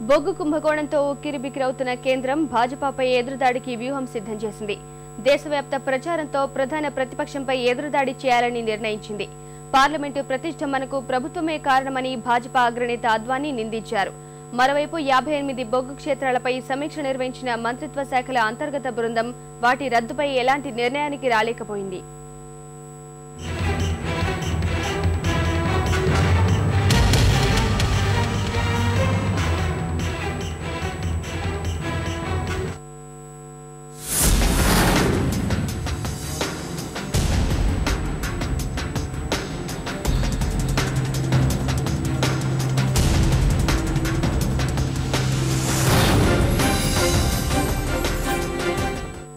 బొగ్గు కుంభకోణంతో ఉక్కిరిబిక్కిరవుతున్న కేంద్రం భాజపాపై ఎదురుదాడికి వ్యూహం సిద్ధం చేసింది. దేశవ్యాప్త ప్రచారంతో ప్రధాన ప్రతిపక్షంపై ఎదురుదాడి చేయాలని నిర్ణయించింది. పార్లమెంటు ప్రతిష్టంభనకు ప్రభుత్వమే కారణమని భాజపా అగ్రనేత అద్వానీ నిందించారు. మరోవైపు 58 బొగ్గు క్షేత్రాలపై సమీక్ష నిర్వహించిన మంత్రిత్వ శాఖల అంతర్గత బృందం వాటి రద్దుపై ఎలాంటి నిర్ణయానికి రాలేకపోయింది.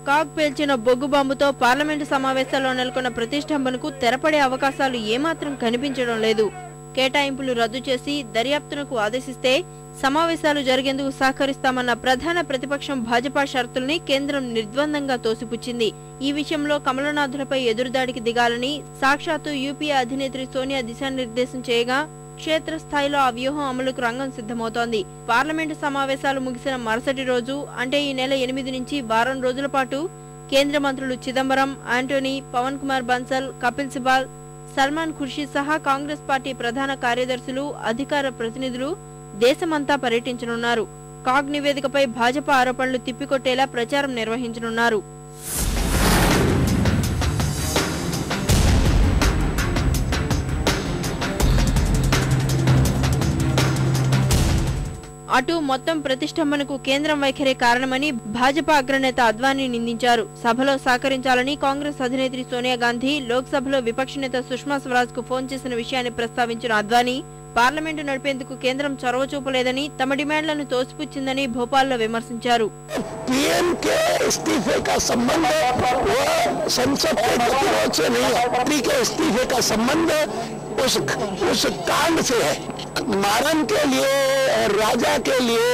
కాగ్ పేల్చిన బొగ్గు బాంబుతో పార్లమెంటు సమావేశాల్లో నెలకొన్న ప్రతిష్టంభనకు తెరపడే అవకాశాలు ఏమాత్రం కనిపించడం లేదు. కేటాయింపులు రద్దు చేసి దర్యాప్తునకు ఆదేశిస్తే సమావేశాలు జరిగేందుకు సహకరిస్తామన్న ప్రధాన ప్రతిపక్షం భాజపా షరతుల్ని కేంద్రం నిర్ద్వందంగా తోసిపుచ్చింది. ఈ విషయంలో కమలనాథులపై ఎదురుదాడికి దిగాలని సాక్షాత్తు యూపీఏ అధినేత్రి సోనియా దిశానిర్దేశం చేయగా క్షేత్రస్థాయిలో ఆ వ్యూహం అమలుకు రంగం సిద్ధమవుతోంది. పార్లమెంటు సమావేశాలు ముగిసిన మరుసటి రోజు అంటే ఈ నెల 8 నుంచి వారం రోజుల పాటు కేంద్ర మంత్రులు చిదంబరం, ఆంటోనీ, పవన్ కుమార్ బన్సల్, కపిల్ సిబాల్, సల్మాన్ ఖుర్షీద్ సహా కాంగ్రెస్ పార్టీ ప్రధాన కార్యదర్శులు, అధికార ప్రతినిధులు దేశమంతా పర్యటించనున్నారు. కాగ్ నివేదికపై భాజపా ఆరోపణలు తిప్పికొట్టేలా ప్రచారం నిర్వహించనున్నారు. అటు మొత్తం ప్రతిష్టంభనకు కేంద్రం వైఖరే కారణమని భాజపా అగ్రనేత అద్వానీ నిందించారు. సభలో సహకరించాలని కాంగ్రెస్ అధినేత్రి సోనియా గాంధీ లోక్సభలో విపక్ష నేత సుష్మా స్వరాజ్ కు ఫోన్ చేసిన విషయాన్ని ప్రస్తావించిన అద్వానీ పార్లమెంటు నడిపేందుకు కేంద్రం చొరవ చూపలేదని, తమ డిమాండ్లను తోసిపుచ్చిందని భోపాల్లో విమర్శించారు. पीएम के इस्तीफे का संबंध संसद के गतिरोध से नहीं है, मंत्री के इस्तीफे का संबंध उस कांड से है। मारन के लिए और राजा के लिए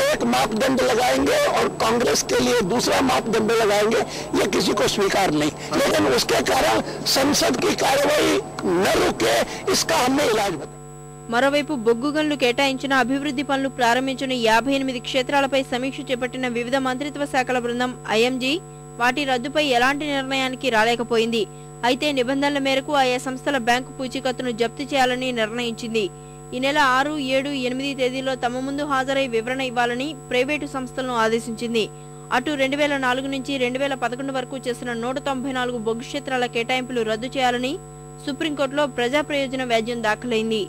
एक मापदंड लगाएंगे और कांग्रेस के लिए दूसरा मापदंड लगाएंगे, ये किसी को स्वीकार नहीं। लेकिन उसके कारण संसद की कार्रवाई न रुके, इसका हमने इलाज बताया। మరోవైపు బొగ్గు గనులు కేటాయించిన, అభివృద్ధి పనులు ప్రారంభించిన 58 క్షేత్రాలపై సమీక్ష చేపట్టిన వివిధ మంత్రిత్వ శాఖల బృందం ఐఎంజీ వాటి రద్దుపై ఎలాంటి నిర్ణయానికి రాలేకపోయింది. అయితే నిబంధనల మేరకు ఆయా సంస్థల బ్యాంకు పూచీకత్తును జప్తు చేయాలని నిర్ణయించింది. ఈ నెల 6, 7, 8 తేదీల్లో తమ ముందు హాజరై వివరణ ఇవ్వాలని ప్రైవేటు సంస్థలను ఆదేశించింది. అటు 2004 నుంచి 2011 వరకు చేసిన 194 బొగ్గు క్షేత్రాల కేటాయింపులు రద్దు చేయాలని సుప్రీంకోర్టులో ప్రజా ప్రయోజన వ్యాజ్యం దాఖలైంది.